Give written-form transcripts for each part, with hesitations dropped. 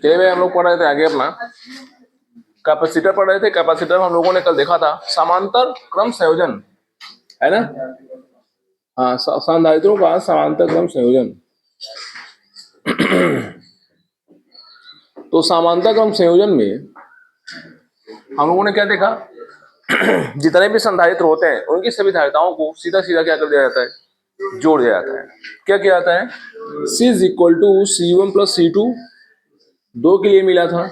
चलिए भाई, हम लोग पढ़ रहे थे आगे अपना कैपेसिटर पढ़ रहे थे। कैपेसिटर हम लोगों ने कल देखा था समांतर क्रम संयोजन, है ना। हाँ, संधारित्रों का समांतर क्रम संयोजन। तो समांतर क्रम संयोजन में हम लोगों ने क्या देखा, जितने भी संधारित्र होते हैं उनकी सभी धारिताओं को सीधा सीधा क्या कर दिया जाता है, जोड़ दिया जाता है। क्या किया जाता है, C is equal to C1 plus C2, 2 के लिए मिला था,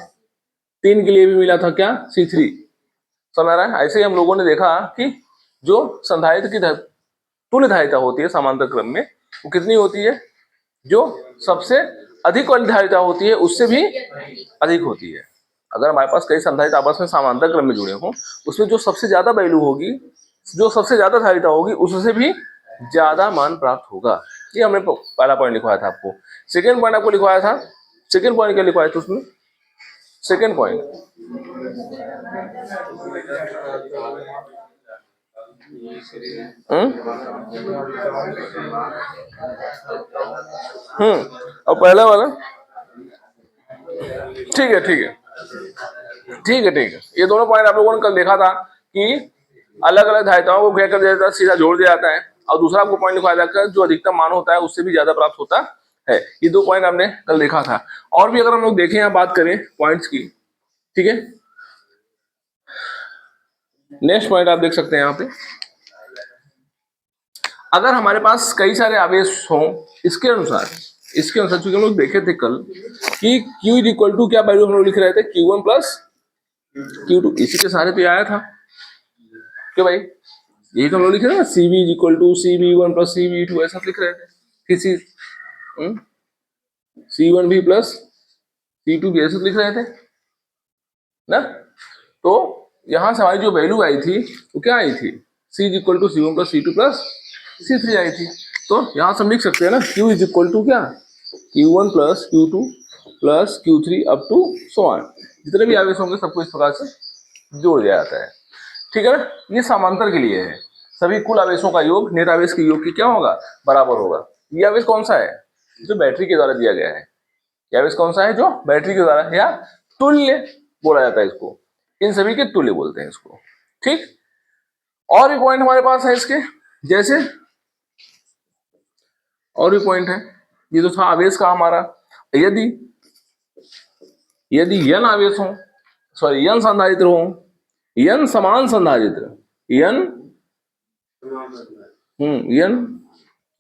3 के लिए भी मिला था, क्या C3। समझ रहा है। ऐसे ही हम लोगों ने देखा कि जो संधारित्र की तुल्य धारिता होती है समांतर क्रम में, वो कितनी होती है, जो सबसे अधिक वाली धारिता होती है उससे भी अधिक होती है। अगर हमारे पास कई संधारित्र आपस में समांतर क्रम में जुड़े हों, उसमें जो सबसे ज्यादा वैल्यू होगी, जो सबसे ज्यादा धारिता होगी, उससे भी ज्यादा मान प्राप्त होगा। ये हमने पहला पॉइंट लिखवाया था आपको। सेकेंड पॉइंट आपको लिखवाया था, सेकेंड पॉइंट क्या लिखवाया था उसमें, सेकेंड पॉइंट और पहला वाला, ठीक है ठीक है ठीक है ठीक है। ये दोनों पॉइंट आप लोगों ने कल देखा था कि अलग अलग धारिताओं को क्या कर दिया जाता है, सीधा जोड़ दिया जाता है। और दूसरा आपको पॉइंट लिखवाया जाता है जो अधिकतम मान होता है उससे भी ज्यादा प्राप्त होता है। ये दो पॉइंट हमने कल देखा था। और भी अगर हम लोग देखें या बात करें पॉइंट्स की, ठीक है। नेक्स्ट पॉइंट आप देख सकते हैं यहाँ पे, अगर हमारे पास कई सारे आवेश हों, इसके अनुसार चूंकि हम लोग देखे थे कल कि Q इज इक्वल टू क्या वैल्यू हम लोग लिख रहे थे, Q1 प्लस Q2, इसी के सहारे पे आया था क्यों भाई, यही तो हम लोग लिख रहे हैं ना, CV is equal to CV1 plus CV2, ऐसा लिख रहे थे। किसी C1 भी प्लस C2 भी ऐसा लिख रहे थे ना। तो यहां से हमारी जो वैल्यू आई थी वो क्या आई थी, C is equal to C1 plus C2 plus C3 आई थी। तो यहां से हम लिख सकते हैं ना, Q इज इक्वल टू क्या, Q1 plus Q2 plus Q3 up to so on, जितने भी आवेश होंगे सबको इस प्रकार से जोड़ दिया जाता है। ठीक है ना। ये समांतर के लिए है, सभी कुल आवेशों का योग नेट आवेश के योग की क्या होगा, बराबर होगा। ये आवेश कौन सा है, जो बैटरी के द्वारा दिया गया है। ये आवेश कौन सा है, जो बैटरी के द्वारा, या तुल्य बोला जाता है इसको, इन सभी के तुल्य बोलते हैं इसको। ठीक। और भी पॉइंट हमारे पास है इसके, जैसे और भी पॉइंट है। ये तो था आवेश का हमारा, यदि n आवेश हो, सॉरी n संधारित्र हो, n समान संधारित्र,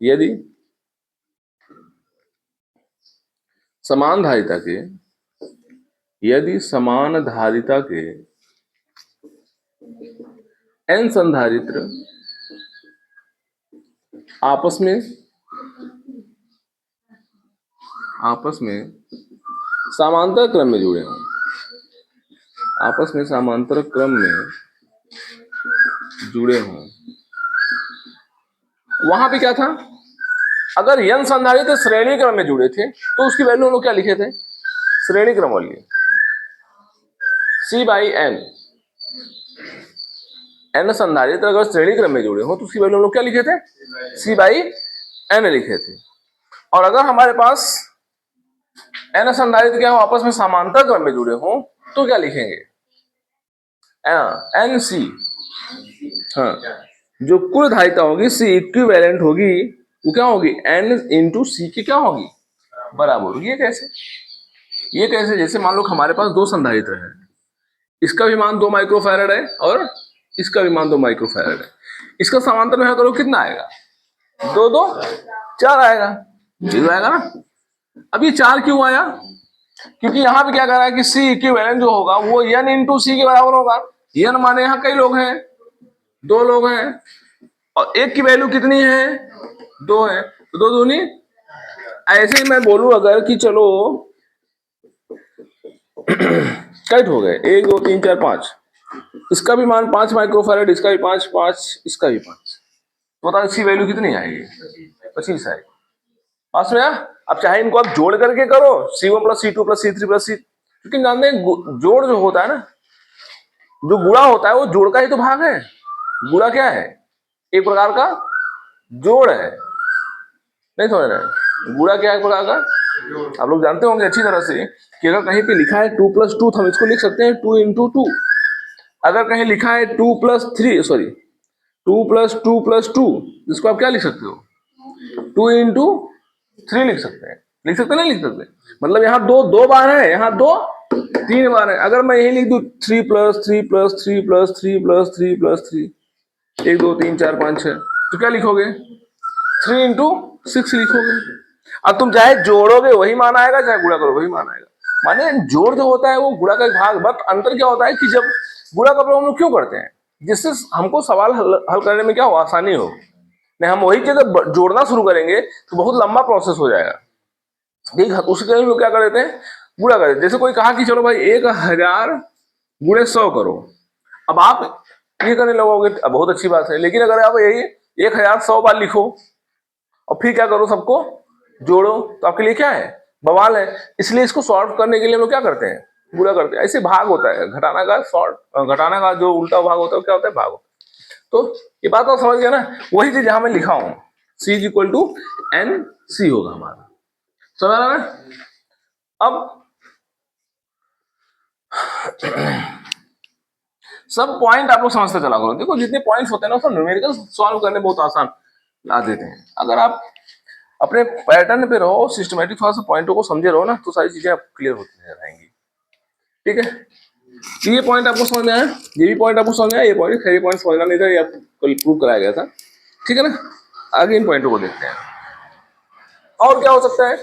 यदि समान धारिता के, यदि समान धारिता के n संधारित्र आपस में समांतर क्रम में जुड़े हों, आपस में समांतर क्रम में जुड़े हों, वहां पे क्या था, अगर n संधारित्र श्रेणी क्रम में जुड़े थे तो उसकी वैल्यू हम लोग क्या लिखे थे, श्रेणी क्रम वाली C बाई n। n संधारित्र अगर श्रेणी क्रम में जुड़े हो तो उसकी वैल्यू हम लोग क्या लिखे थे, C बाई n लिखे थे। और अगर हमारे पास n संधारित्र क्या हो, आपस में समांतर क्रम में जुड़े हो तो क्या लिखेंगे, NC। हाँ, जो कुल धारिता होगी C इक्विवेलेंट होगी, वो क्या होगी, N इंटू C की क्या होगी, बराबर होगी। ये कैसे, जैसे मान लो हमारे पास दो संधारित्र है, इसका भी मान 2 माइक्रोफैरड है और इसका भी मान 2 माइक्रोफैरड है। इसका समांतर में करो कितना आएगा, 2 2 4 आएगा, 0 आएगा ना। अब ये 4 क्यों आया, क्योंकि यहाँ पे क्या कर रहा है कि C इक्विवेलेंट जो होगा वो N इंटू C के बराबर होगा। N माने यहाँ कई लोग हैं, 2 लोग हैं, और एक की वैल्यू कितनी है, 2 है, तो 2 दूनी। ऐसे ही मैं बोलूं अगर कि चलो कट हो गए 1 2 3 4 5, इसका भी मान 5 माइक्रोफैरड, इसका भी 5 5, इसका भी 5, तो बता इसकी वैल्यू कितनी आएगी, 25 आएगी। पास में। अब चाहे इनको आप जोड़ करके करो, C1 plus C2 plus C3 plus C, क्योंकि जानते हैं जोड़ जो होता है ना, जो गुणा होता है वो जोड़ का ही तो भाग है। गुणा क्या है, एक प्रकार का जोड़ है, नहीं समझ रहे, गुणा क्या है प्रकार का? आप लोग जानते होंगे अच्छी तरह से कि अगर कहीं पे लिखा है 2+2 तो हम इसको लिख सकते हैं 2 × 2। अगर कहीं लिखा है 2+3 सॉरी 2+2+2 इसको आप क्या लिख सकते हो? 2 × 3 लिख सकते हैं। लिख सकते नहीं लिख सकते? मतलब यहाँ दो बार है, यहाँ 3 बार है। अगर मैं यही लिख दूं 3+3+3+3+3+3+3 1 2 3 4 5 6 तो क्या लिखोगे? 3 × 6 लिखोगे। अब तुम चाहे जोड़ोगे वही मान आएगा, चाहे गुणा करो वही मान आएगा। माने जोड़ जो होता है वो गुणा का एक भाग, बट अंतर क्या होता है कि जब गुणा का प्रयोग हम लोग क्यों करते हैं? जिससे हमको सवाल हल करने में क्या हो, आसानी हो। नहीं हम वही चीज जोड़ना शुरू करेंगे तो बहुत लंबा प्रोसेस हो जाएगा। ठीक है, उसके लिए लोग क्या कर देते हैं? गुणा कर देते। जैसे कोई कहा कि चलो भाई 1000 × 100 करो। अब आप ये करने लगोगे, अब बहुत अच्छी बात है, लेकिन अगर आप यही 1000 बार लिखो और फिर क्या करो, सबको जोड़ो, तो आपके लिए क्या है? बवाल है। इसलिए इसको सॉल्व करने के लिए हम लोग क्या करते हैं? गुणा करते हैं। ऐसे भाग होता है, घटाना का जो उल्टा भाग होता है क्या होता है? भाग। तो ये बात आप समझ गए ना? वही चीज यहां मैं लिखा हूं, C = NC होगा हमारा। समझ रहा ना? अब सब पॉइंट आप लोग समझते चला करो। देखो जितने पॉइंट्स होते हैं ना, सब न्यूमेरिकल सॉल्व करने बहुत आसान ला देते हैं। अगर आप अपने पैटर्न पे रहो, सिस्टमेटिक थोड़ा सा पॉइंटों को समझे रहो ना, तो सारी चीजें आप क्लियर होती रहेंगी। ठीक है, तो ये पॉइंट आपको समझ में आया, ये भी पॉइंट आपको समझ में आया, ये पॉइंट समझना नहीं था, ये आपको कल प्रूव कराया गया था। ठीक है ना? आगे इन पॉइंटों को देखते हैं। और क्या हो सकता है?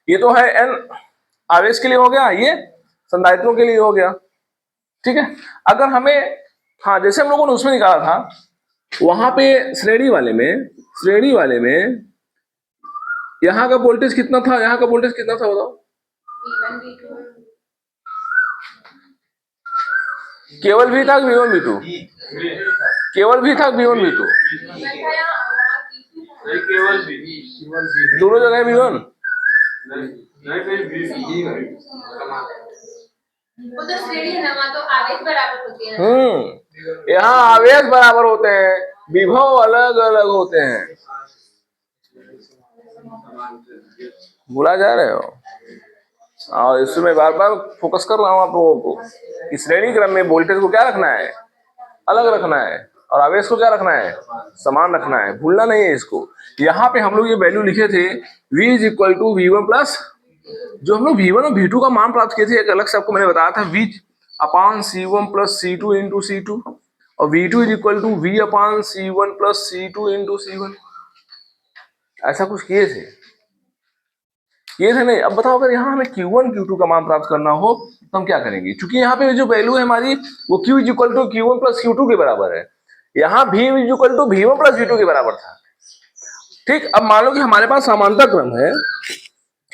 ये तो है एन आवेश के लिए हो गया, ये संधारित्रों के लिए हो गया। ठीक है, अगर हमें, हाँ जैसे हम लोगों ने उसमें निकाला था, वहां पे श्रेणी वाले में यहाँ का वोल्टेज कितना था, यहाँ का वोल्टेज कितना था बताओ? केवल भी था V1 V2? केवल भी था V1 V2? दोनों जगह V1? वो तो श्रेणी है ना, वहाँ तो आवेश बराबर होते हैं। यहाँ आवेश बराबर होते हैं, विभव अलग अलग होते हैं। भूला जा रहे हो? और इसमें बार बार फोकस कर रहा हूँ आप लोगों को कि श्रेणी क्रम में वोल्टेज को क्या रखना है? अलग रखना है, और आवेश को क्या रखना है? समान रखना है। भूलना नहीं है इसको। यहाँ पे हम लोग ये वैल्यू लिखे थे V = V1 प्लस, जो हम लोग V1 और V2 का मान प्राप्त किए थे, एक अलग से आपको मैंने बताया था, V/C1 + C2 × C2, और V2 = V/C1 + C2 × C1। ऐसा कुछ किए थे नहीं? अब बताओ, अगर यहाँ हमें Q1 Q2 का मान प्राप्त करना हो तो हम क्या करेंगे? क्योंकि यहाँ पे जो वैल्यू है हमारी वो Q = Q1 + Q2 के बराबर है। यहाँ V = V1 + V2 के बराबर था। ठीक, अब मान लो कि हमारे पास समांतर क्रम है,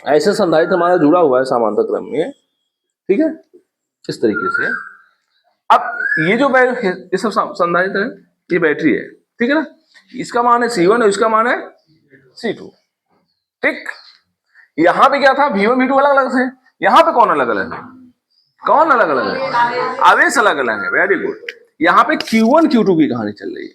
ऐसे संधारित्र हमारा जुड़ा हुआ है समांतर क्रम में। ठीक है, इस तरीके से। अब ये जो ये सब संधारित्र है, ये बैटरी है। ठीक है ना? इसका मान है C1 और इसका मान है C2। ठीक, यहाँ पे क्या था? V1 V2 अलग अलग थे, यहाँ पे कौन अलग अलग है? कौन अलग अलग है? आवेश अलग अलग है। Very good. यहाँ पे Q1 Q2 की कहानी चल रही है।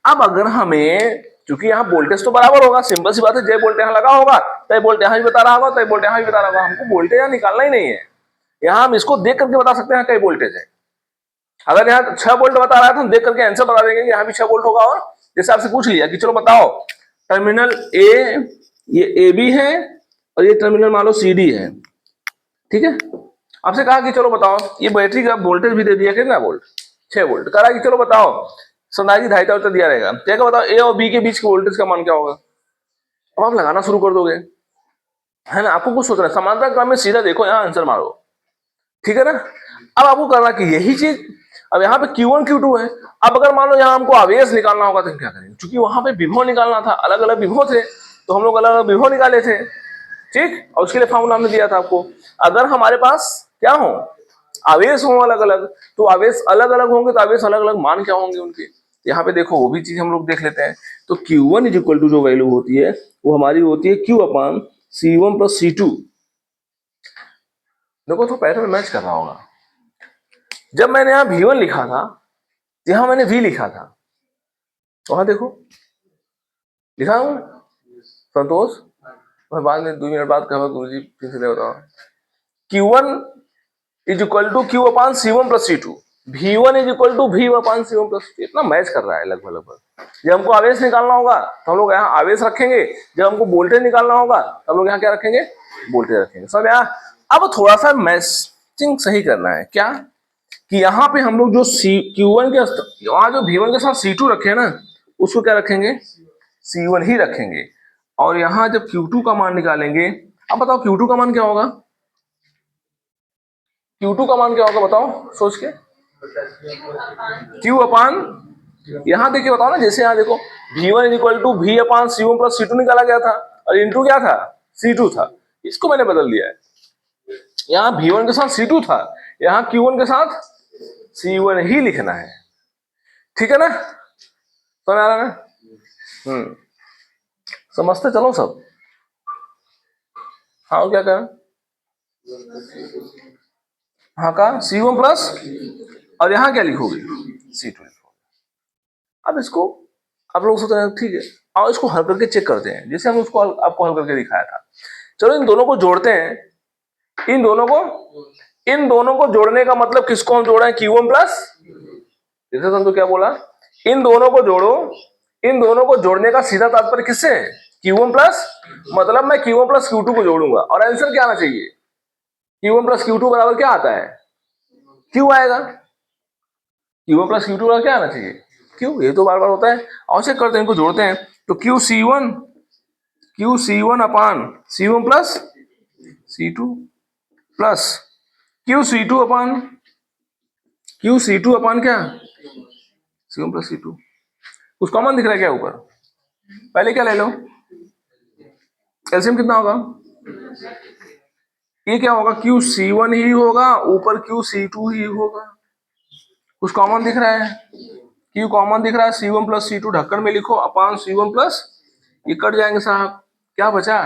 अब अगर हमें, क्योंकि यहाँ वोल्टेज तो बराबर होगा, सिंपल सी बात है, जय वोल्टेज यहाँ लगा होगा तय वोल्टेज यहाँ भी बता रहा होगा, तय वोल्टेज यहाँ भी बता रहा होगा। हमको वोल्टेज यहाँ निकालना ही नहीं है, यहाँ हम इसको देख करके बता सकते हैं कई वोल्टेज है। अगर यहाँ 6 वोल्ट बता रहा है तो हम देख करके आंसर बता देंगे कि यहाँ भी 6 वोल्ट होगा। और जैसे आपसे पूछ लिया कि चलो बताओ टर्मिनल ए, ये ए बी है, और ये टर्मिनल मान लो सी डी है। ठीक है, आपसे कहा कि चलो बताओ ये बैटरी का वोल्टेज भी दे दिया, कितना वोल्ट? 6 वोल्ट। कह रहा कि चलो बताओ संधारित्र धारिता उत्तर दिया रहेगा, क्या बताओ ए और बी के बीच के वोल्टेज का मान क्या होगा? अब आप लगाना शुरू कर दोगे, है ना? आपको कुछ सोचना है, समांतर क्रम में सीधा देखो, यहाँ आंसर मारो। ठीक है ना? अब आपको करना कि यही चीज, अब यहाँ पे Q1 Q2 है। अब अगर मान लो यहाँ हमको आवेश निकालना होगा तो हम क्या करेंगे? क्योंकि वहां पे विभव निकालना था, अलग अलग विभव थे, तो हम लोग अलग अलग विभव निकाले थे। ठीक, और उसके लिए फॉर्मूला हमने दिया था आपको। अगर हमारे पास क्या हो, आवेश हो अलग अलग, तो आवेश अलग अलग होंगे तो आवेश अलग अलग मान क्या होंगे उनके? यहाँ पे देखो वो भी चीज हम लोग देख लेते हैं। तो Q1 = जो वैल्यू होती है वो हमारी होती है Q/C1 + C2। देखो तो पैटर्न मैच कर रहा होगा। जब मैंने यहाँ V1 लिखा था, यहां मैंने V लिखा था, वहां देखो लिखा हूं संतोष? मैं बाद में 2 मिनट बाद कहूँगा गुरुजी फिर से बताओ। Q1 is equal to Q upon C1 plus C2, V1 is equal to V upon C1 plus C2। इतना मैच कर रहा है लगभग लगभग। जब हमको आवेश निकालना होगा तो हम लोग यहाँ आवेश रखेंगे, जब हमको वोल्टेज निकालना होगा तो हम लोग यहाँ क्या रखेंगे? वोल्टेज रखेंगे। सब यहाँ अब थोड़ा सा मैचिंग सही करना है। क्या कि यहाँ पे हम लोग जो Q1 के वहां जो V1 के साथ C2 रखे हैं ना, उसको क्या रखेंगे? C1 ही रखेंगे। और यहाँ जब Q2 का मान निकालेंगे, अब बताओ Q2 का मान क्या होगा? Q2 का मान क्या होगा बताओ सोच के? Q अपान, यहाँ देखिए बताओ ना, जैसे यहाँ देखो V1 is equal to V upon C1 plus C2 निकाला गया था और इनटू क्या था? C2 था। इसको मैंने बदल दिया है। यहाँ V1 के साथ C2 था, यहाँ Q1 के साथ C1 ही लिखना है। ठीक है ना? समझ आ रहा है? समझते चलो सब। हाँ क्या करें? हाँ का C1 प्लस, और यहाँ क्या लिखोगे? C2 लिखोगे। अब इसको आप लोग सोच रहे हैं ठीक है, और इसको हल करके चेक करते हैं, जैसे हम उसको आपको हल करके दिखाया था। चलो इन दोनों को जोड़ते हैं। इन दोनों को जोड़ने का मतलब किसको हम जोड़ रहे हैं? Q1 प्लस, जैसे समझो क्या बोला, इन दोनों को जोड़ो। इन दोनों को जोड़ने का सीधा तात्पर्य किससे है? Q1 प्लस, मतलब मैं Q1 प्लस Q2 को जोड़ूंगा और आंसर क्या आना चाहिए? Q1 प्लस Q2 बराबर क्या आता है? Q आएगा। Q1 प्लस Q2 बराबर क्या आना चाहिए? Q। ये तो बार बार होता है। और चेक करते हैं, इनको जोड़ते हैं तो QC1 अपान C1 plus C2 plus QC2 अपान क्या? C1 plus C2। कुछ कॉमन दिख रहा है क्या ऊपर? पहले क्या ले लो? एलसीएम कितना होगा? ये क्या होगा? QC1 ही होगा, ऊपर QC2 ही होगा। कुछ कॉमन दिख रहा है? Q कॉमन दिख रहा है, C1 प्लस C2 ढक्कन में लिखो अपान C1 प्लस, ये कट जाएंगे साहब, क्या बचा?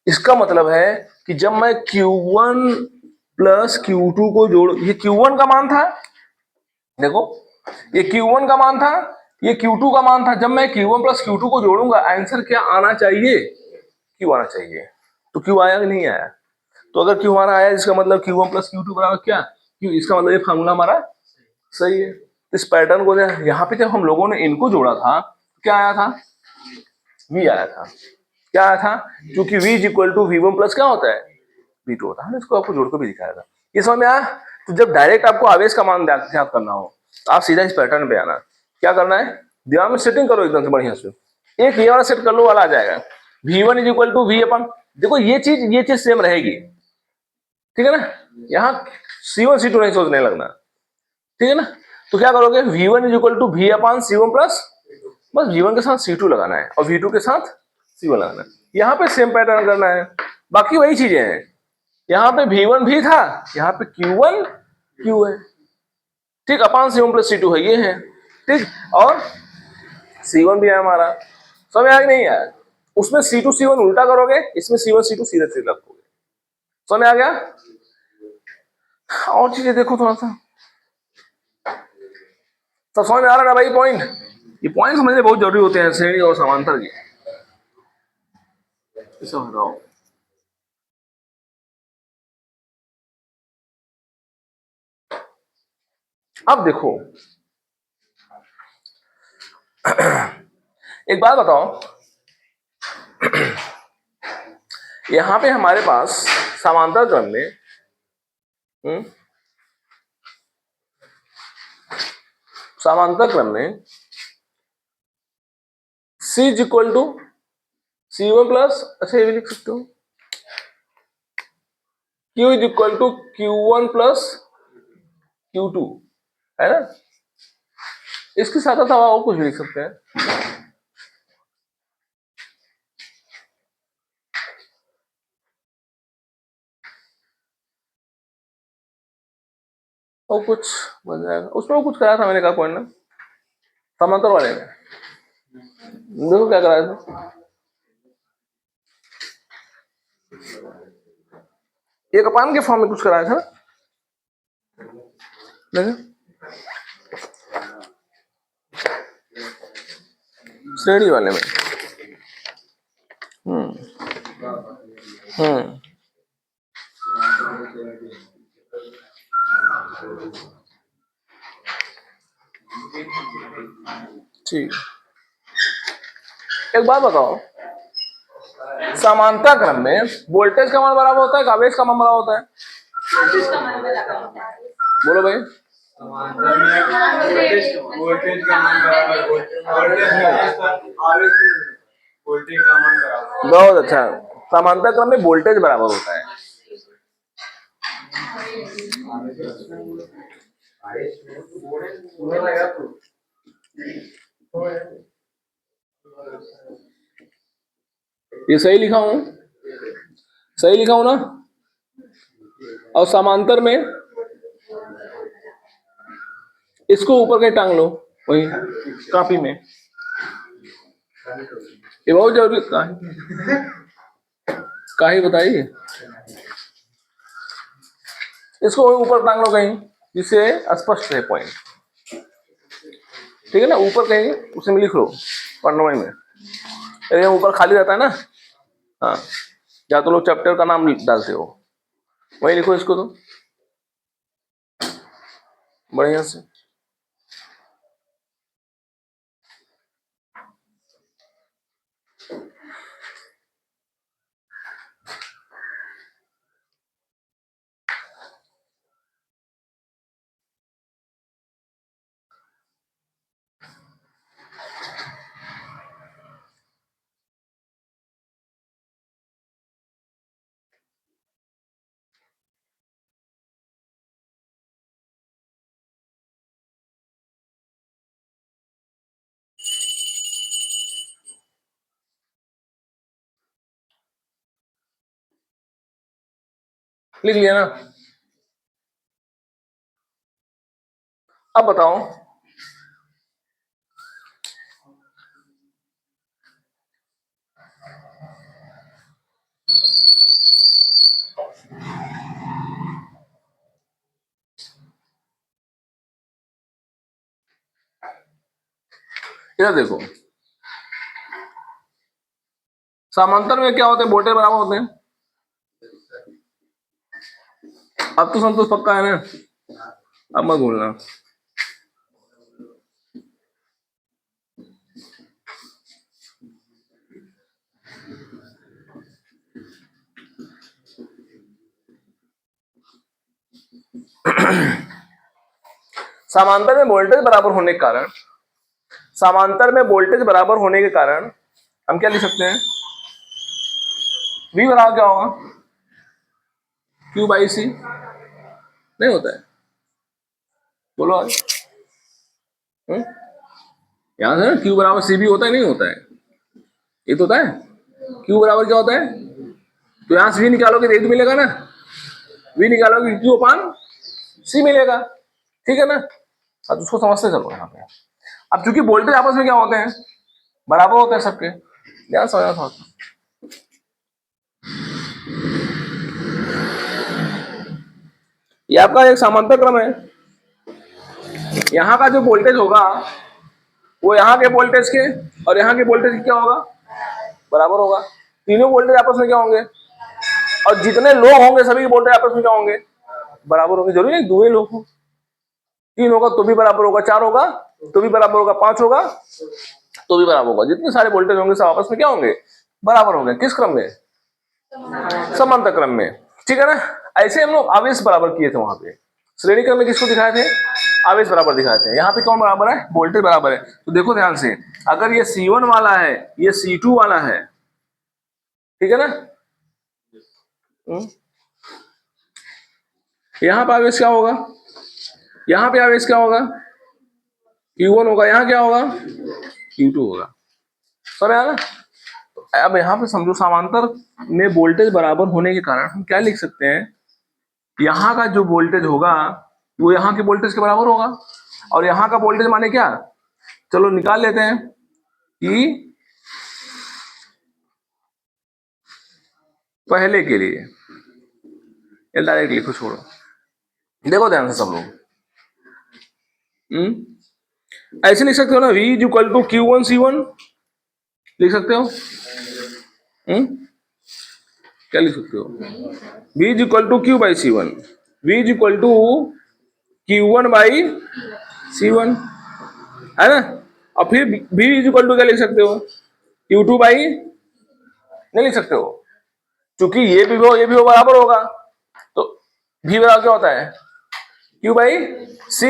इसका मतलब है कि जब मैं Q1 प्लस Q2 को जोड़, ये Q1 का मान था, देखो ये Q1 का मान था, ये Q2 का मान था। जब मैं Q1 प्लस Q2 को जोड़ूंगा आंसर क्या आना चाहिए? Q आना चाहिए। तो Q आया कि नहीं आया? तो अगर Q हमारा आया, इसका मतलब Q1 प्लस Q2 बराबर क्या? Q। इसका मतलब ये फार्मूला हमारा सही है। इस पैटर्न को यहाँ पे जब हम लोगों ने इनको जोड़ा था क्या आया था? V आया था। क्या आया था? क्योंकि V is equal to V1 plus क्या होता है? V2 होता है। इसको आपको जोड़ कर भी दिखाया था। ये समझ में आया? तो जब डायरेक्ट आपको आवेश का मान ज्ञात करना हो तो आप सीधा इस पैटर्न पे आना। क्या करना है? दिमाग में सेटिंग करो एकदम से बढ़िया से। एक ये वाला सेट कर लो, वाला आ जाएगा V1 is equal to V upon. देखो ये चीज सेम रहेगी, ठीक है ना? यहाँ C1 C2 नहीं सोचने लगना, ठीक है ना? तो क्या करोगे? V1 is equal to V upon C1 plus, बस V1 के साथ C2 लगाना है और V2 के साथ C1 लगाना है। यहाँ पे सेम पैटर्न करना है, बाकी वही चीजें हैं। यहाँ पे V1 भी था, यहाँ पे Q1 Q है, ठीक, अपान C1 प्लस C2 है, ये है, ठीक, और C1 भी है हमारा। समझ आया कि नहीं आया? उसमें C2 C1 उल्टा करोगे, इसमें C1 C2 सीधे सीधे रखोगे। समझ आ गया? और चीजें देखो थोड़ा सा, सब समझ में आ रहा है ना भाई? पॉइंट, ये पॉइंट समझने बहुत जरूरी होते हैं श्रेणी और समांतर के। समझ रहा हूं। अब देखो एक बात बताओ, यहां पे हमारे पास समांतर क्रम में समांतर क्रम में C is equal to C1 plus, अच्छा ये भी लिख सकते हो, Q is equal to Q1 plus Q2, है ना? इसके साथ साथ और कुछ भी लिख सकते हैं, और कुछ बन जाएगा। उसमें कुछ कराया था मैंने, कहा पॉइंट ना समांतर वाले में, देखो क्या कराया था। एक अपान के फॉर्म में कुछ कराया था, देखो श्रेणी वाले में हम्म हम्म ठीक। एक बात बताओ, समांतर क्रम में वोल्टेज का मान बराबर होता है कि आवेश का मान बराबर होता है? बोलो भाई। वोल्टेज का मान बराबर, बहुत अच्छा। समांतर क्रम में वोल्टेज बराबर होता है। ये सही लिखा हूं? सही लिखा हूं ना? और समांतर में इसको ऊपर कहीं टांग लो, वही कॉपी में। ये बहुत जरूरी काहे बताइए। इसको ऊपर टांग लो कहीं जिससे स्पष्ट रहे पॉइंट, ठीक है ना? ऊपर कहीं उसमें लिख लो पन्नों में, ऊपर खाली रहता है ना। हाँ, या तो लोग चैप्टर का नाम डालते हो, वही लिखो इसको तो बढ़िया से। लिख लिया ना? अब बताओ, इधर देखो, समांतर में क्या होते हैं? वोल्टेज बराबर होते हैं। अब तो संतोष पक्का है ना? अब मत भूलना। समांतर में वोल्टेज बराबर होने के कारण, समांतर में वोल्टेज बराबर होने के कारण हम क्या लिख सकते हैं? V बराबर क्या होगा? Q बाई सी। नहीं होता है? बोलो आज। यहां से ना Q बराबर सी भी होता है, नहीं होता है? ये तो होता है। Q बराबर क्या होता है? तो यहां से V निकालोगे तो ये तो मिलेगा ना, V निकालोगे Q अपान सी मिलेगा, ठीक है ना? अब उसको समझते चलो यहाँ पे। अब चूंकि वोल्टेज आपस में क्या होते हैं? बराबर होते हैं सबके। ध्यान समझना था। ये आपका एक समांतर क्रम है। यहाँ का जो वोल्टेज होगा वो यहाँ के वोल्टेज के और यहाँ के वोल्टेज क्या होगा? बराबर होगा। तीनों वोल्टेज आपस में क्या होंगे? और जितने लोग होंगे सभी के वोल्टेज आपस में क्या होंगे? बराबर होंगे। जरूरी नहीं दो ही लोग हो, 3 होगा तो भी बराबर होगा, 4 होगा तो भी बराबर होगा, 5 होगा तो भी बराबर होगा। जितने सारे वोल्टेज होंगे सब आपस में क्या होंगे? बराबर होंगे। किस क्रम में? समांतर क्रम में, ठीक है ना? ऐसे हम लोग आवेश बराबर किए थे वहां पे। श्रेणी क्रम में किसको दिखाए थे? आवेश बराबर दिखाए थे। यहाँ पे कौन बराबर है? वोल्टेज बराबर है। तो देखो ध्यान से, अगर ये C1 वाला है, ये C2 वाला है, ठीक है ना? यहाँ पे आवेश क्या होगा? यहाँ पे आवेश क्या होगा? Q1 होगा। यहाँ क्या होगा? Q2 होगा। सर है ना? अब यहाँ पे समझो, समांतर में वोल्टेज बराबर होने के कारण हम क्या लिख सकते हैं? यहाँ का जो वोल्टेज होगा वो यहाँ के वोल्टेज के बराबर होगा। और यहाँ का वोल्टेज माने क्या? चलो निकाल लेते हैं कि पहले के लिए, ये डायरेक्ट लिखो, छोड़ो। देखो ध्यान से सब लोग, ऐसे लिख सकते हो ना, V equal to Q1 C1 लिख सकते हो। क्या लिख सकते हो? V is equal to Q by C one, V is equal to Q1 by C1, है ना। और फिर V इज इक्वल टू क्या लिख सकते हो? Q2 बाई, नहीं लिख सकते हो क्योंकि ये भी वो बराबर होगा, तो V बराबर क्या होता है? Q by C।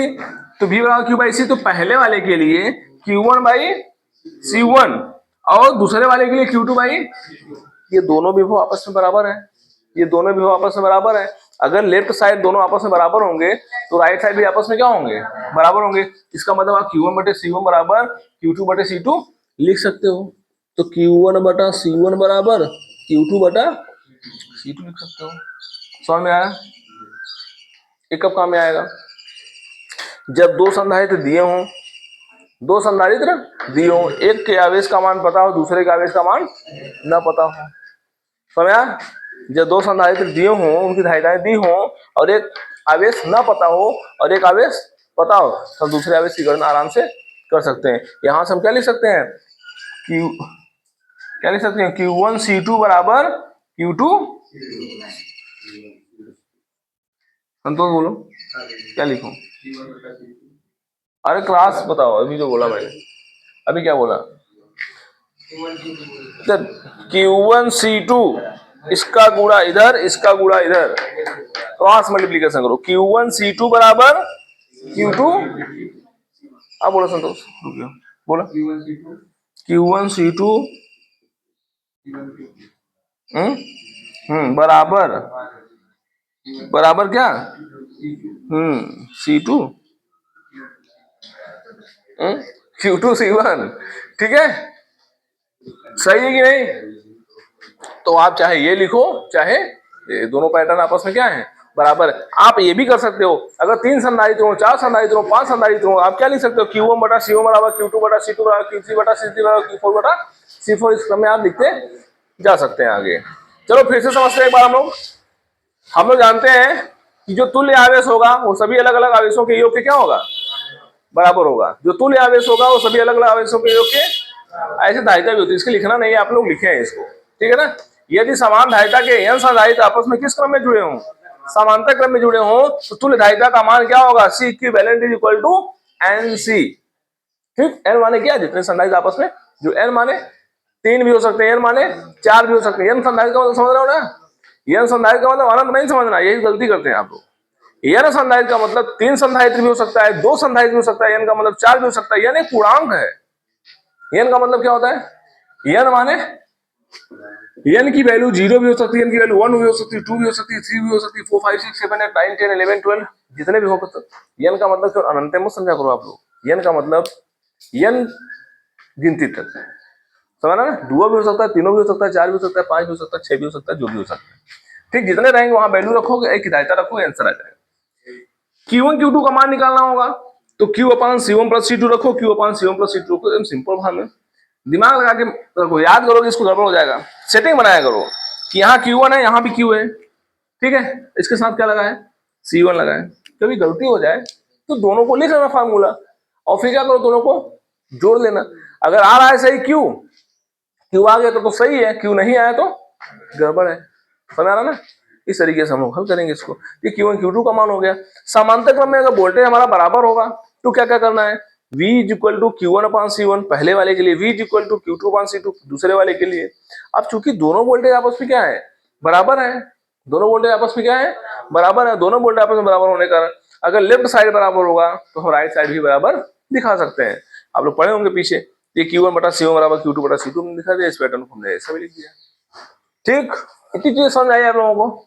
तो V बराबर Q बाई C, तो पहले वाले के लिए Q1 बाई C1 और दूसरे वाले के लिए Q2 बाई, ये दोनों भी वो आपस में बराबर है, ये दोनों भी वो आपस में बराबर है। अगर लेफ्ट साइड दोनों आपस में बराबर होंगे तो राइट साइड भी आपस में क्या होंगे? बराबर होंगे। इसका मतलब आप Q1 बटे C1 बराबर Q2 बटे C2 लिख सकते हो। तो Q1 बटा C1 बराबर Q2 बटा C2 लिख सकते हो। समझ में आया? ये कब काम में आएगा? जब दो संधारित्र दिए हों, दो संधारित्र दिए हों, एक के आवेश का मान पता हो, दूसरे के आवेश का मान न पता हो। समझा? जब दो संधारित्र दिए हों, उनकी धारिताएं दी हों और एक आवेश न पता हो और एक आवेश पता हो, तो दूसरे आवेश की गणना आराम से कर सकते हैं। यहां से हम क्या लिख सकते हैं? क्या लिख सकते हैं? Q1 C2 बराबर Q2, संतोष बोलो क्या लिखूं? अरे क्लास बताओ, अभी जो बोला मैंने, अभी क्या बोला? Q1 C2 इसका गुणा इधर, इसका गुणा इधर, क्रॉस मल्टीप्लीकेशन करो। Q1 C2 बराबर Q2, अब बोलो संतोष, बोलो Q1 C2 बराबर, बराबर क्या? C2 Q2 C1, ठीक है, सही है कि नहीं? तो आप चाहे ये लिखो चाहे ये, दोनों पैटर्न आपस में क्या है? बराबर। आप ये भी कर सकते हो, अगर 3 संधारित्र हो, 4 संधारित्र हो, 5 संधारित्र हो, आप क्या लिख सकते हो? Q1 बटा C1 बराबर Q2 बटा C2 बराबर Q3 बटा C3 बराबर Q4 बटा C4, इस क्रम में आप लिखते जा सकते हैं आगे। चलो फिर से समझते हैं एक बार हम लोग जानते हैं कि जो तुल्य आवेश होगा वो सभी अलग अलग आवेशों के योग के क्या होगा? बराबर होगा। जो तुल्य आवेश होगा वो सभी अलग अलग आवेशों के योग के, ऐसे धारिता भी होती है, इसके लिखना नहीं है, आप लोग लिखे हैं इसको, ठीक है ना। यदि समान धारिता के n संधारित्र आपस में किस क्रम में जुड़े हों? समांतर क्रम में जुड़े हों, तो तुल्य धारिता का मान क्या होगा? C equivalent is equal to NC। ठीक, n माने क्या? जितने संधारित्र आपस में, जो n माने 3 भी हो सकते हैं, n माने 4 भी हो सकते हैं। n संधारित्र का मतलब समझ रहे हो ना? n संधारित्र का मतलब अनंत नहीं समझना, यही गलती करते हैं आप लोग। n संधारित्र का मतलब 3 संधारित्र भी हो सकता है, 2 संधारित्र भी हो सकता है, n का मतलब 4 भी हो सकता है। n एक पूर्णांक है। n का मतलब क्या होता है? n माने n की वैल्यू 0 भी हो सकती है, n की वैल्यू 1 भी हो सकती है, 2 भी हो सकती है, 3 भी हो सकती है, 4 5 6 7 8 9 10 11 12 जितने भी हो सकते। n का मतलब क्यों अनंत मत समझा करो आप लोग। n का मतलब n गिनती तक, समझ ना? दुआ भी हो सकता है, तीनों भी हो सकता है, 4 भी हो सकता है, 5 भी हो सकता है, 6 भी हो सकता है, जो भी हो सकता है। ठीक, जितने रहेंगे वहां वैल्यू रखोगे, एक हिदायता रखोगे, आंसर आ जाएगा। Q1 Q2 का मान निकालना होगा तो Q upon C1 plus C2 रखो, Q upon C1 plus C2 रखो, एकदम सिंपल भाव में दिमाग लगा के रखो, याद करोगे इसको गड़बड़ हो जाएगा। सेटिंग बनाया करो कि यहाँ Q1 है, यहाँ भी Q है, ठीक है, इसके साथ क्या लगा है? C1 लगा है। कभी गलती हो जाए तो दोनों को लिख लेना फार्मूला, और फिर क्या करो? दोनों को जोड़ लेना। अगर आ रहा है सही Q आ गया तो सही है, Q नहीं आया तो गड़बड़ है। समझ आ रहा ना? इस तरीके से हम लोग हल करेंगे इसको। ये Q1 Q2 का मान हो गया। समांतर क्रम में अगर वोल्टेज हमारा बराबर होगा तो क्या क्या करना है? V is equal to Q1 upon C1 पहले वाले के लिए, V is equal to Q2 upon C2 दूसरे वाले के लिए। अब चूंकि दोनों वोल्टेज आपस में क्या है? बराबर है। दोनों वोल्टेज आपस में क्या है? बराबर है। दोनों वोल्टेज आपस में बराबर होने का अगर लेफ्ट साइड बराबर होगा तो हम राइट साइड भी बराबर दिखा सकते हैं। आप लोग पढ़े होंगे पीछे, ये Q1 बटा C1 बराबर Q2 बटा C2 में दिखा दिया। इस पैटर्न को हमने ऐसा भी लिख दिया। ठीक, इतनी चीजें समझ आई आप लोगों को?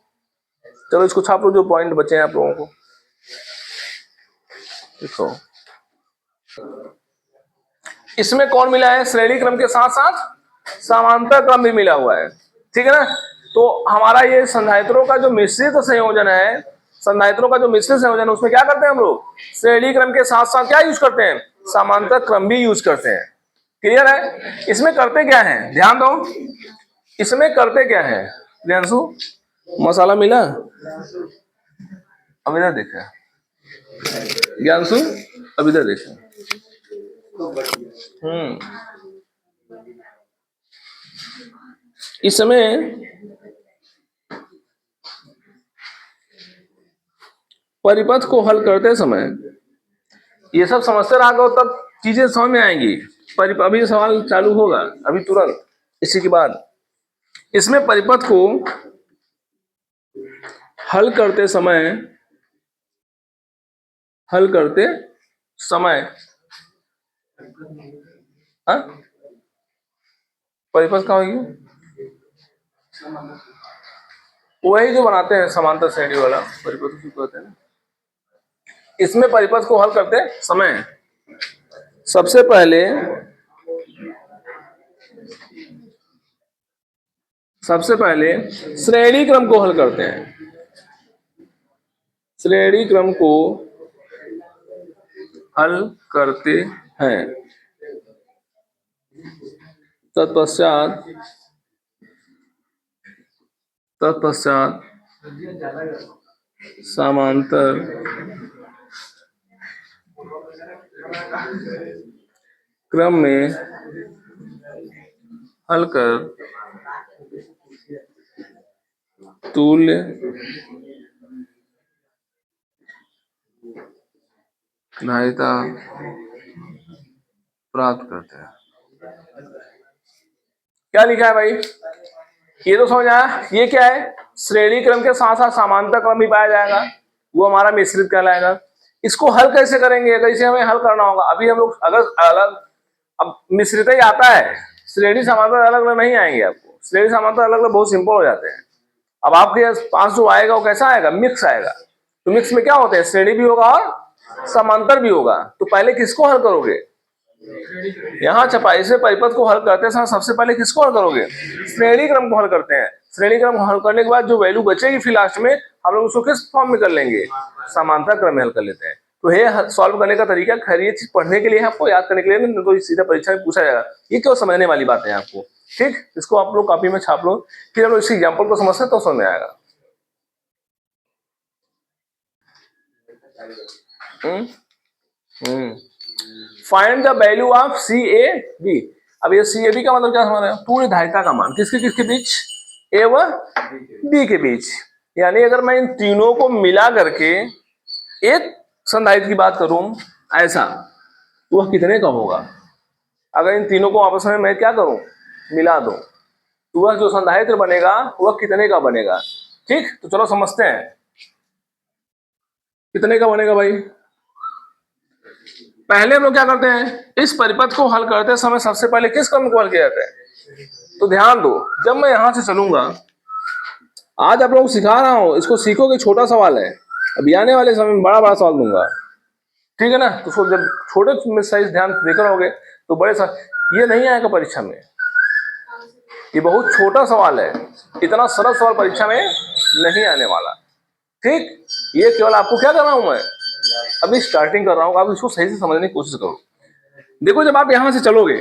चलो इसको छाप लो, जो पॉइंट बचे हैं आप लोगों को। देखो इसमें कौन मिला है? श्रेणी क्रम के साथ साथ समांतर क्रम भी मिला हुआ है, ठीक है ना। तो हमारा ये संधारित्रों का जो मिश्रित संयोजन है, संधारित्रों का जो मिश्रित संयोजन है, उसमें क्या करते हैं हम लोग? श्रेणी क्रम के साथ साथ क्या यूज करते हैं? समांतर क्रम भी यूज करते हैं। क्लियर है? इसमें करते क्या है? ध्यान दो, इसमें करते क्या है? प्रियांशु मसाला मिला अब इधर देखा, ज्ञानशु अब इधर देखा। इसमें परिपथ को हल करते समय ये सब समझते रहा करो, तब चीजें समझ में आएंगी। अभी सवाल चालू होगा अभी तुरंत इसी के बाद। इसमें परिपथ को हल करते समय हाँ? परिपथ का होगी वही जो बनाते हैं समांतर श्रेणी वाला परिपथ उसको कहते हैं ना। इसमें परिपथ को हल करते समय सबसे पहले श्रेणी क्रम को हल करते हैं। श्रेणी क्रम को हल करते हैं, तत्पश्चात समांतर क्रम में हल कर तुल्य धारिता प्राप्त करते हैं। क्या लिखा है भाई? ये तो समझ आया। ये क्या है? श्रेणी क्रम के साथ साथ समांतर क्रम भी पाया जाएगा, वो हमारा मिश्रित कहलाएगा। इसको हल कैसे करेंगे? कैसे हमें हल करना होगा? अभी हम लोग अगर अलग, अब मिश्रित ही आता है, श्रेणी समांतर अलग अलग नहीं आएंगे आपको। श्रेणी समांतर अलग अलग बहुत सिंपल हो जाते हैं। अब आपके पास जो आएगा वो कैसा आएगा? मिक्स आएगा। तो मिक्स में क्या होते हैं? श्रेणी भी होगा और समांतर भी होगा। तो पहले किसको हल करोगे? यहाँ छपाई से परिपथ को हल करते समय सबसे पहले किसको हल करोगे? श्रेणी क्रम को हल करते हैं। श्रेणी क्रम को हल करने के बाद जो वैल्यू बचेगी फिर लास्ट में हम लोग उसको किस फॉर्म में कर लेंगे? समांतर क्रम में हल कर लेते हैं। तो ये सॉल्व करने का तरीका, खैर ये चीज पढ़ने के लिए, आपको याद करने के लिए नहीं तो सीधा परीक्षा में पूछा जाएगा। ये क्यों समझने वाली बात है आपको, ठीक? इसको आप लोग कॉपी में छाप लो, फिर हम लोग इस एग्जाम्पल को समझते तो समझ में आएगा। Find the value of C A B. अब ये सी ए बी का मतलब क्या समझ रहे हो? पूरी धारिता का मान किसके किसके बीच? ए व बी के बीच। यानी अगर मैं इन तीनों को मिला करके एक संधारित्र की बात करूं ऐसा, तो वह कितने का होगा? अगर इन तीनों को आपस में मैं क्या करूं? मिला दूं, तो वह जो संधारित्र बनेगा वह कितने का बनेगा? ठीक, तो चलो समझते हैं कितने का बनेगा भाई। पहले हम लोग क्या करते हैं? इस परिपथ को हल करते समय सबसे पहले किस क्रम को हल किया जाता है? तो ध्यान दो, जब मैं यहां से चलूंगा, आज आप लोगों को सिखा रहा हूं, इसको सीखोगे। छोटा सवाल है, अभी आने वाले समय में बड़ा बड़ा सवाल दूंगा, ठीक है ना? तो जब छोटे में साइज ध्यान देकर रहोगे तो बड़े ये नहीं आएगा परीक्षा में। ये बहुत छोटा सवाल है, इतना सरल सवाल परीक्षा में नहीं आने वाला, ठीक? ये केवल आपको क्या कर रहा हूं मैं, अभी स्टार्टिंग कर रहा हूं, आप इसको सही से समझने की कोशिश करो। देखो, जब आप यहां से चलोगे,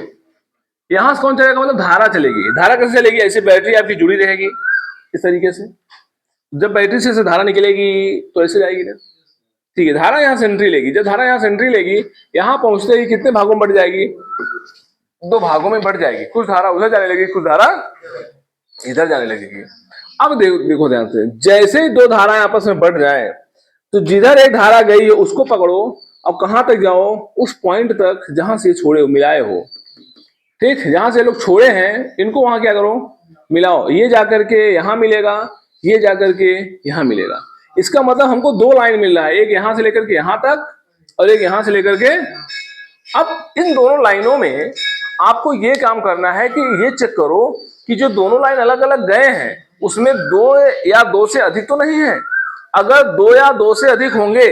यहां से कौन चलेगा? मतलब धारा चलेगी। धारा कैसे चलेगी? ऐसे बैटरी आपकी जुड़ी रहेगी इस तरीके से। जब बैटरी से धारा निकलेगी तो ऐसे जाएगी ना, ठीक है? धारा यहां से एंट्री लेगी। जब धारा यहां से एंट्री लेगी, यहां पहुंचते ही कितने भागों में बढ़ जाएगी? 2 भागों में बढ़ जाएगी। कुछ धारा उधर जाने लगेगी, कुछ धारा इधर जाने लगेगी। अब देखो ध्यान से, जैसे ही 2 धाराएं आपस में बढ़ जाए, तो जिधर एक धारा गई है उसको पकड़ो। अब कहां तक जाओ? उस पॉइंट तक जहां से छोड़े हो, मिलाए हो, ठीक? जहां से लोग छोड़े हैं इनको वहां क्या करो? मिलाओ। ये जाकर के यहां मिलेगा, ये जाकर के यहां मिलेगा। इसका मतलब हमको 2 लाइन मिल रहा है, एक यहां से लेकर के यहां तक और एक यहां से लेकर के। अब इन दोनों लाइनों में आपको ये काम करना है कि ये चेक करो कि जो दोनों लाइन अलग अलग गए हैं उसमें 2 या 2 से अधिक तो नहीं है। अगर 2 या 2 से अधिक होंगे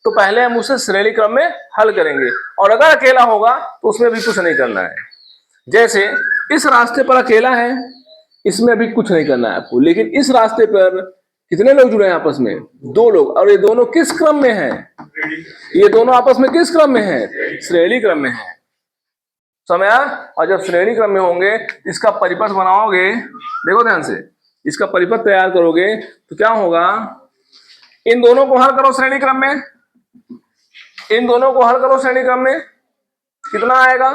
तो पहले हम उसे श्रेणी क्रम में हल करेंगे, और अगर अकेला होगा तो उसमें भी कुछ नहीं करना है। जैसे इस रास्ते पर अकेला है, इसमें अभी कुछ नहीं करना है आपको। लेकिन इस रास्ते पर कितने लोग जुड़े हैं आपस में? 2 लोग। और ये दोनों किस क्रम में हैं? ये दोनों आपस में किस क्रम में हैं? श्रेणी क्रम में है। समझा? और जब श्रेणी क्रम में होंगे, इसका परिपथ बनाओगे, देखो ध्यान से, इसका परिपथ तैयार करोगे तो क्या होगा? इन दोनों को हल करो श्रेणी क्रम में, इन दोनों को हल करो श्रेणी क्रम में, कितना आएगा?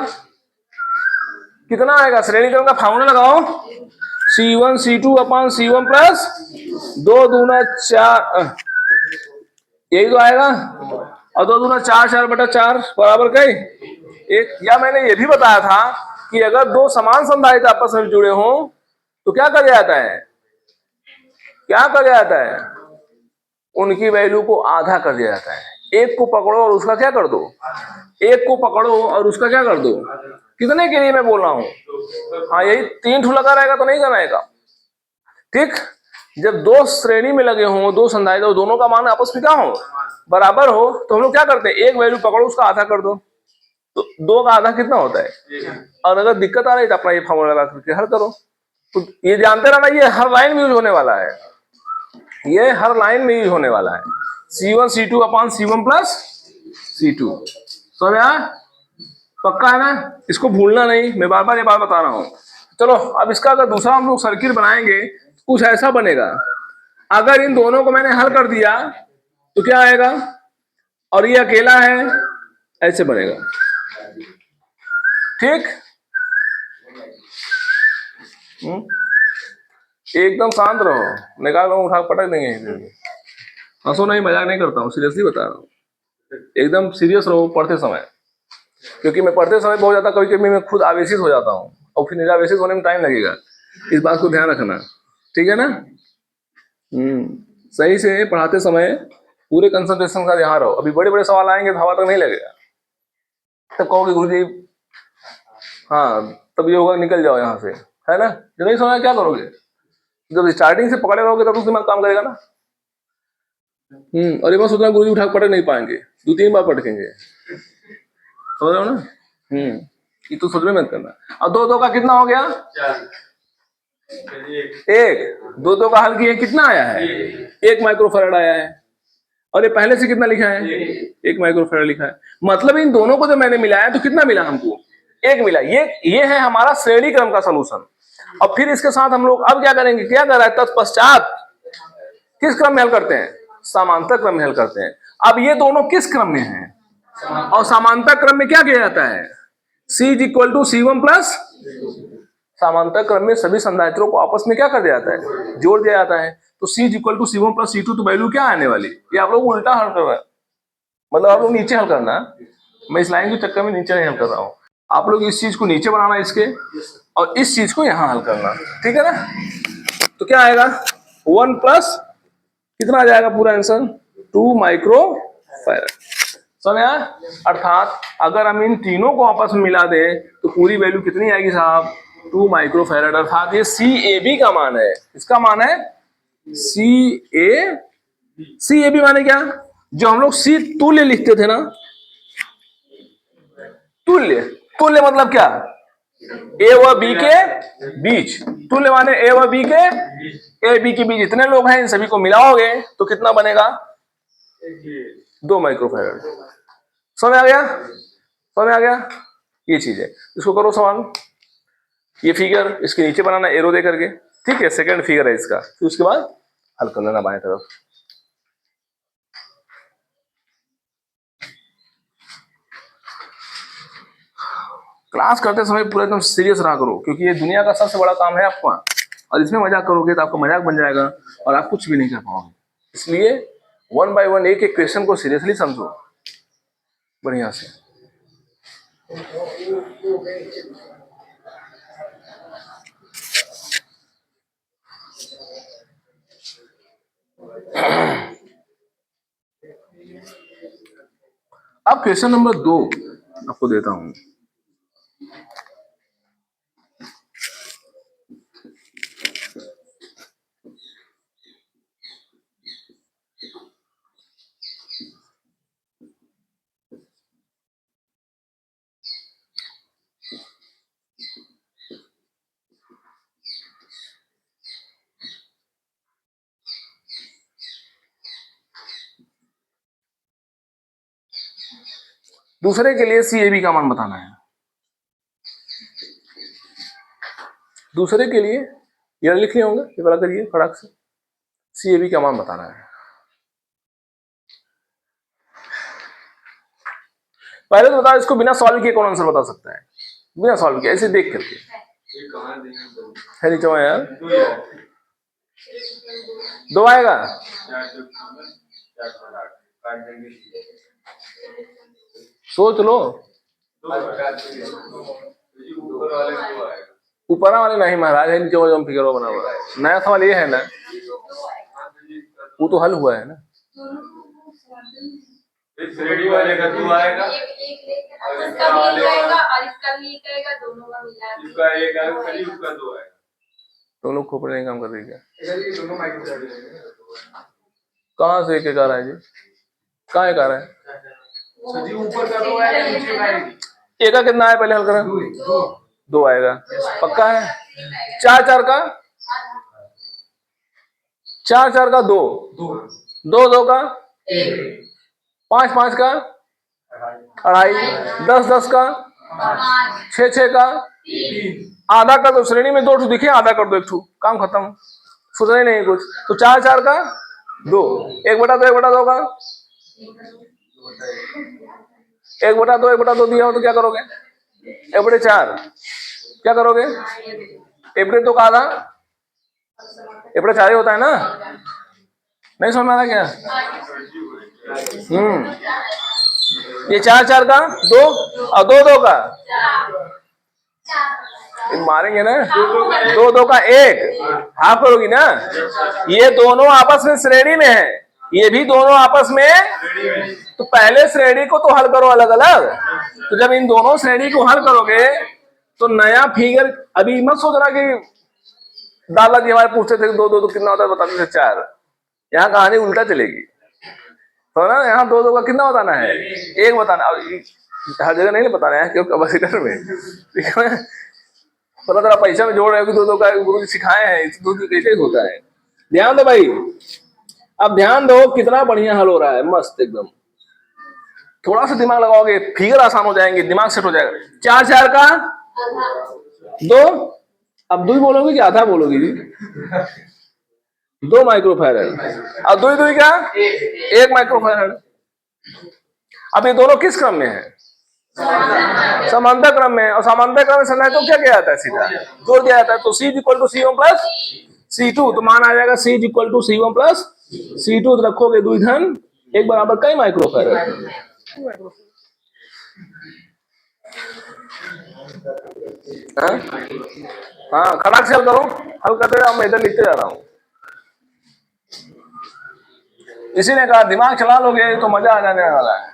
कितना आएगा? श्रेणी क्रम का फार्मूला लगाओ, C1 C2 upon C1 plus 2×4, यही तो आएगा। और 2×4 4/4 बराबर कई एक। या मैंने ये भी बताया था कि अगर दो समान संधारित्र आपस में जुड़े हों तो क्या कर जाता है, क्या कर जाता है, उनकी वैल्यू को आधा कर दिया जाता है। एक को पकड़ो और उसका क्या कर दो, एक को पकड़ो और उसका क्या कर दो। कितने के लिए मैं बोल रहा हूं, हाँ यही 3 ठो लगा रहेगा तो नहीं कराएगा। ठीक, जब दो श्रेणी में लगे हों, दो संधारित्र, दोनों का मान आपस में क्या हो, बराबर हो, तो हम लोग क्या करते हैं, एक वैल्यू पकड़ो उसका आधा कर दो, तो 2 का आधा कितना होता है। और अगर दिक्कत आ रही है तो अपना ये फॉर्मूला लगा करके हल करो। तो ये जानते रहना, ये हर लाइन में यूज होने वाला है, ये हर लाइन में यूज होने वाला है। C1 C2 upon C1 plus C2, समझ आया, पक्का है ना, इसको भूलना नहीं, मैं बार बार ये बात बता रहा हूं। चलो अब इसका अगर दूसरा हम लोग सर्किट बनाएंगे कुछ ऐसा बनेगा। अगर इन दोनों को मैंने हल कर दिया तो क्या आएगा, और ये अकेला है, ऐसे बनेगा। ठीक, एकदम शांत रहो, निकाल रहा हूं, उठा पटक देंगे। हंसो नहीं, मजाक नहीं करता हूँ, सीरियसली बता रहा हूँ। एकदम सीरियस रहो पढ़ते समय, क्योंकि मैं पढ़ते समय बहुत ज्यादा कभी कभी मैं खुद आवेशित हो जाता हूँ और फिर निरावेशित होने में टाइम लगेगा, इस बात को ध्यान रखना, ठीक है ना। सही से पढ़ाते समय पूरे कंसंट्रेशन का ध्यान रहो। अभी बड़े बड़े सवाल आएंगे तो हवा तक नहीं लगेगा, तब कहोगे गुरुजी हाँ, तब ये होगा निकल जाओ यहाँ से, है ना। जो नहीं समझा क्या करोगे, जब स्टार्टिंग से पकड़े रहोगे तब तो दिमाग काम करेगा ना। और ये बात सोचना गुरुजी उठा पटक नहीं पाएंगे, 2-3 बार पटकेंगे, समझ रहे हो ना। ये तो सोच में मत करना। अब 2-2 का कितना हो गया, एक। 2-2 का हल किए कितना आया है, 1 माइक्रोफैराड आया है, और ये पहले से कितना लिखा है, 1 माइक्रोफैराड लिखा है। मतलब इन दोनों को जब मैंने मिलाया तो कितना मिला हमको, 1 मिला। ये है हमारा श्रेणी क्रम का सलूशन। अब फिर इसके साथ हम लोग अब क्या करेंगे, क्या कर रहा है, तत्पश्चात किस क्रम में हल करते हैं, समांतर क्रम में हल करते हैं। अब ये दोनों किस क्रम में हैं, और समांतर क्रम में क्या किया जाता है, C = C1 प्लस, समांतर क्रम में सभी संधारित्रों को आपस में क्या कर दिया जाता है, जोड़ दिया जाता है। तो C = C1 प्लस C2, तो वैल्यू क्या आने वाली, ये आप लोग उल्टा हल कर रहे हैं, मतलब आप लोग नीचे हल करना, मैं इस लाइन के चक्कर में नीचे नहीं हल कर रहा हूँ। आप लोग इस चीज को नीचे बनाना इसके, और इस चीज को यहां हल करना, ठीक है ना। तो क्या आएगा, 1 प्लस कितना आ जाएगा पूरा आंसर, 2 माइक्रोफैराड, समझ आया। अर्थात अगर हम इन तीनों को आपस में मिला दें तो पूरी वैल्यू कितनी आएगी साहब, 2 माइक्रोफैराड। अर्थात ये CAB का मान है, इसका मान है CAB माने क्या, जो हम लोग C तुल्य लिखते थे ना, तुल्य, तुल्य मतलब क्या, A व B के बीच, तुल्य माने A व B के, A B के बीच जितने लोग हैं इन सभी को मिलाओगे तो कितना बनेगा, 2 माइक्रोफैराड। समझ आ गया, समझ आ गया, ये चीज है। इसको करो सवाल, ये फिगर इसके नीचे बनाना एरो दे करके, ठीक है, सेकंड फिगर है इसका, फिर उसके बाद हल कर लेना बाएं तरफ। क्लास करते समय पूरा एकदम सीरियस रहा करो, क्योंकि ये दुनिया का सबसे बड़ा काम है आपका, और इसमें मजाक करोगे तो आपका मजाक बन जाएगा और आप कुछ भी नहीं कर पाओगे। इसलिए 1 by 1 एक एक क्वेश्चन को सीरियसली समझो बढ़िया से। अब क्वेश्चन नंबर 2 आपको देता हूं। दूसरे के लिए CAB का मान बताना है, दूसरे के लिए ये लिख लिए होंगे, ये वाला करिए फटाक से, CAB का मान बताना है। पहले तो बताओ इसको बिना सॉल्व किए कौन आंसर बता सकता है, बिना सॉल्व किए ऐसे देख करके, है नीचे में यार, 2 आएगा। सोच लो। ऊपर वाले नहीं महाराज, है नीचे जो फिगर बना हुआ है। नया सवाल ये है ना, वो तो हल हुआ है ना। श्रेणी वाले का 2 आएगा, इसका भी आएगा और इसका भी आएगा, दोनों का मिला के इसका 1 आएगा, खाली उसका 2 आएगा। दोनों खोपड़े नहीं काम कर रही क्या? दोनों माइक्रो कहाँ से एक आ रहा है जी? कहाँ एक आ रहा है? ऊपर का 2 आएगा, नीचे का 1। एक का कितना है पहले हल करें? 2 आएगा, पक्का है। 4 4 का 4 4 का 2 2 2 का 5 5 का 2.5 10 10 का 6 6 का 3 आधा कर दो। श्रेणी में 2 ठू दिखे, आधा कर दो, 1 ठू, काम खत्म, सोचना ही नहीं कुछ। तो 4 4 का 2, 1/2 1/2 का 1/2 1/2 दिया हो तो क्या करोगे? 1/4 क्या करोगे? 1/2 का आधा 1/4 ही होता है ना। नहीं समझ में आ रहा क्या? ये 4 4 का 2 और 2 2 का मारेंगे ना, 2 2 का 1 हाफ करोगी ना। ये दोनों आपस में श्रेणी में है, ये भी दोनों आपस में, तो पहले श्रेणी को तो हल करो अलग अलग। तो जब इन दोनों श्रेणी को हल करोगे तो नया फिगर, अभी मत सोचना कि दादाजी हमारे पूछते थे 2 2 तो कितना होता है, बताते थे 4। यहाँ कहानी उल्टा चलेगी तो ना, यहाँ 2 2 का कितना बताना है, 1 बताना। हर जगह नहीं बताना है क्योंकि कैपेसिटर में पता तेरा पैसा में जोड़ रहे हो कि 2 2 का गुरु जी सिखाए हैं, 2 2 कैसे होता है। ध्यान दो भाई, अब ध्यान दो कितना बढ़िया हल हो रहा है, मस्त एकदम। थोड़ा सा दिमाग लगाओगे फिगर आसान हो जाएंगे, दिमाग सेट हो जाएगा। 4 4 का 2, अब 2 बोलोगे कि आधा बोलोगे जी? 2 माइक्रोफैरड और 2 2 का 1 माइक्रोफैरड। अब ये दोनों किस क्रम में है? समांतर क्रम में। और समांतर क्रम में संधारित तो क्या किया जाता है? सीधा जोड़ दिया जाता है। तो C = C1 प्लस C2, तो मान आ जाएगा C = C1 प्लस C2। तो रखोगे द्विघन 1 बराबर कई माइक्रोफैरड। हाँ खड़ाक से हल करो, हल करते जाओ, मैं इधर लिखते जा रहा हूँ। इसी ने कहा दिमाग चला लोगे तो मजा आ जाने वाला है।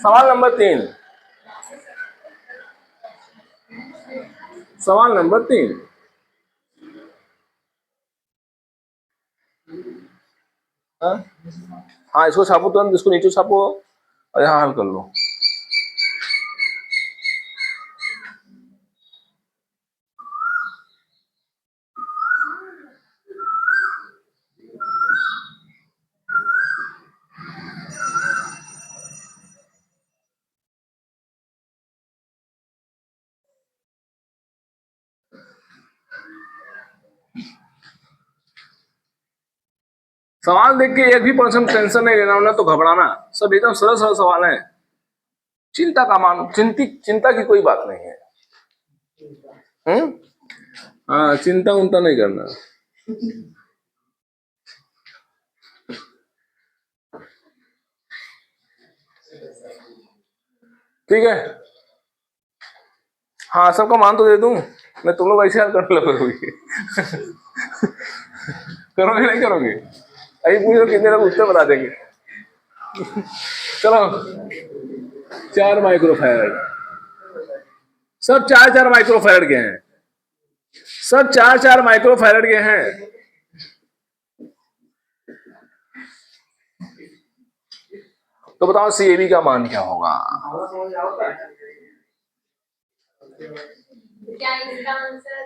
सवाल नंबर 3, सवाल नंबर 3। हाँ इसको छापो तुरंत, इसको नीचे छापो और यहाँ हल कर लो। सवाल देख के 1% टेंशन नहीं लेना, ना तो घबराना, सब एकदम सरल सरल सवाल है। चिंता का मान, चिंता की कोई बात नहीं है। हाँ चिंता उनता नहीं करना। ठीक है, हाँ सबका मान तो दे दूं मैं, तुम लोग ऐसे हल करने लगोगे। करोगे नहीं करोगे? अभी पूछो कितने लोग उत्तर बता देंगे। चलो 4 माइक्रोफैरड, सब 4 4 माइक्रोफैरड के हैं, सब 4 4 माइक्रोफैरड के हैं। तो बताओ CAB का मान क्या होगा? क्या इसका आंसर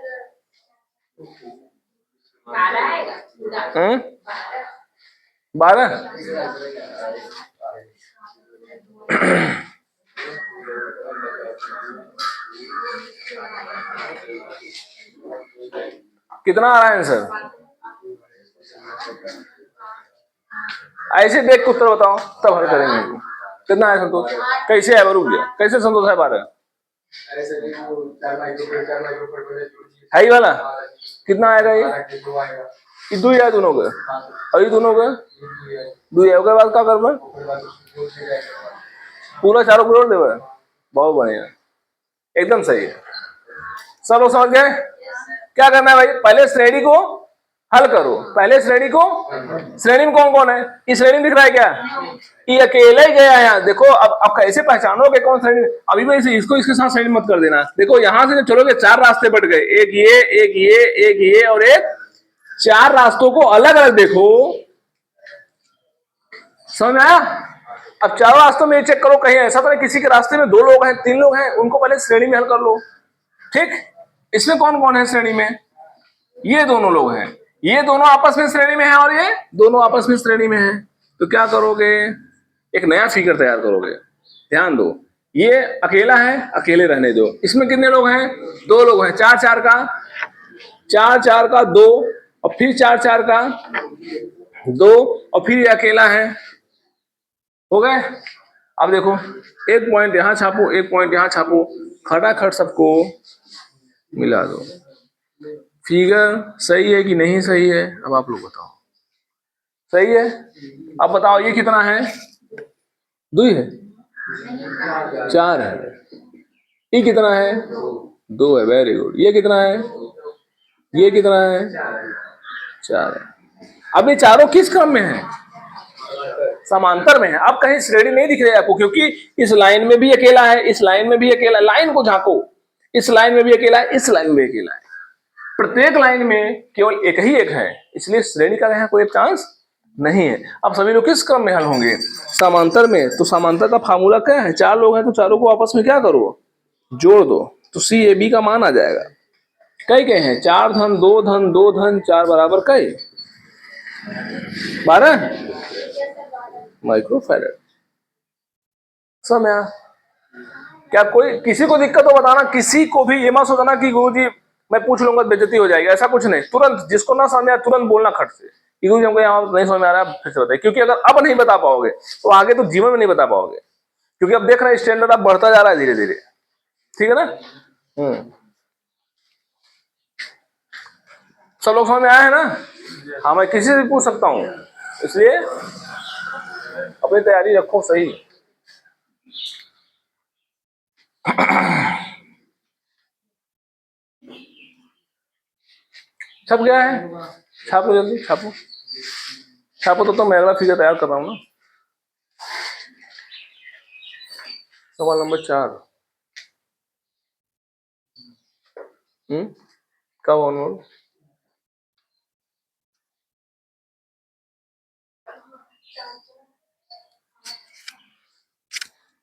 12? कितना आ रहा है आंसर? ऐसे देख के उत्तर बताओ तब हल करेंगे। कितना है संतोष? कैसे है रुक गया? कैसे संतोष है 12? है ही वाला कितना आएगा ये? दो या दोनों का? और ये दोनों का दो या के बाद क्या करना? पूरा चारों करोड़ देवे। बहुत बढ़िया, एकदम सही है। सब लोग समझ गए? क्या करना है भाई? पहले श्रेणी को हल करो। पहले श्रेणी को, श्रेणी में कौन कौन है? इस श्रेणी में दिख रहा है क्या? ये अकेला ही गया है यहाँ। देखो अब कैसे पहचानोगे कौन श्रेणी? अभी मैं इसको इसके साथ श्रेणी मत कर देना। देखो यहाँ से चलोगे 4 रास्ते बढ़ गए, एक ये, एक ये, एक ये और एक। 4 रास्तों को अलग अलग देखो, समझ में आया? अब चारों रास्तों में चेक करो, कहीं ऐसा तो नहीं किसी के रास्ते में 2 लोग हैं, 3 लोग हैं, उनको पहले श्रेणी में हल कर लो। ठीक, इसमें कौन कौन है श्रेणी में? ये दोनों लोग हैं, ये दोनों आपस में श्रेणी में है और ये दोनों आपस में श्रेणी में है। तो क्या करोगे? एक नया फिगर तैयार करोगे। ध्यान दो, ये अकेला है, अकेले रहने दो। इसमें कितने लोग हैं? 2 लोग हैं। 4 4 का 4 4 का 2 और फिर 4 4 का 2 और फिर ये अकेला है। हो गए? अब देखो, एक पॉइंट यहां छापो, एक पॉइंट यहां छापो, खटाखट सबको मिला दो। फिगर सही है कि नहीं सही है? अब आप लोग बताओ। सही है? अब बताओ ये कितना है? 2 है, 4 है। ये कितना है? 2 है। Very good. ये कितना है? ये कितना है? 4 है। अब ये चारों किस क्रम में है? समांतर में है। अब कहीं श्रेणी नहीं दिख रही है आपको, क्योंकि इस लाइन में भी अकेला है, इस लाइन में भी अकेला है। लाइन को झांको, इस लाइन में भी अकेला है, इस लाइन में भी अकेला है। प्रत्येक लाइन में केवल एक ही एक है, इसलिए श्रेणी का यहाँ कोई चांस नहीं है। अब सभी लोग किस क्रम में हल होंगे? समांतर में। तो समांतर का फार्मूला क्या है? 4 लोग हैं तो चारों को आपस में क्या करो? जोड़ दो, तो सी ए बी का मान आ जाएगा। कई कई हैं? 4 धन 2 धन 2 धन 4 बराबर कई? 12 माइक्रोफैरड। समय क्या कोई किसी को दिक्कत हो बताना? किसी को भी ये मत सोचना कि गुरुजी मैं पूछ लूंगा बेइज्जती हो जाएगी, ऐसा कुछ नहीं। तुरंत जिसको ना समझ आए तुरंत बोलना खट से कि गुरुजी हमको यहाँ नहीं समझ में आ रहा है, फिर से बताइए। क्योंकि अगर अब नहीं बता पाओगे तो आगे तो जीवन में नहीं बता पाओगे, क्योंकि अब देख रहे हैं स्टैंडर्ड अब बढ़ता जा रहा है धीरे धीरे। ठीक है ना? सब लोग समझ में आया है ना? हाँ, मैं किसी से भी पूछ सकता हूँ, इसलिए अपनी तैयारी रखो सही। छप गया है? छाप लो जल्दी, छापो छापो। तो मैं अगला फिगर तैयार कर रहा हूँ ना। सवाल नंबर 4। कब ऑन?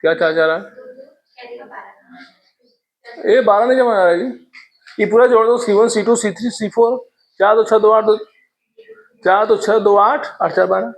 क्या चार्ज आ रहा है? ये 12 नहीं जमा आ रहा है जी। ये पूरा जोड़ दो, C1 C2 C3 C4। 4 2 6 2 8 4 2 6 2 8 8 4 12।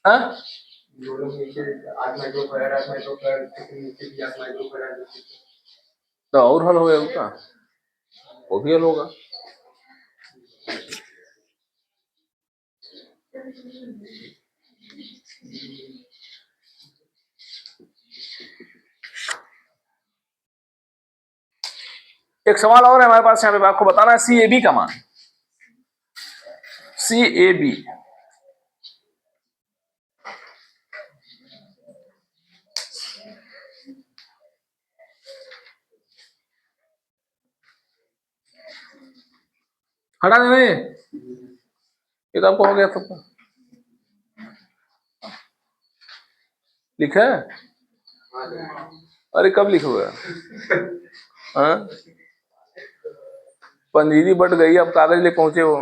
हाँ, तो और हल हो गया उसका। वो भी एल होगा। एक सवाल और है हमारे पास यहाँ पे, आपको बताना है सी ए बी का मान। सी ए बी हटा देना ये तो आपको हो गया सबका लिखा है। अरे कब लिखोगे? हाँ पंजीरी बट गई, अब कागज ले पहुंचे हो।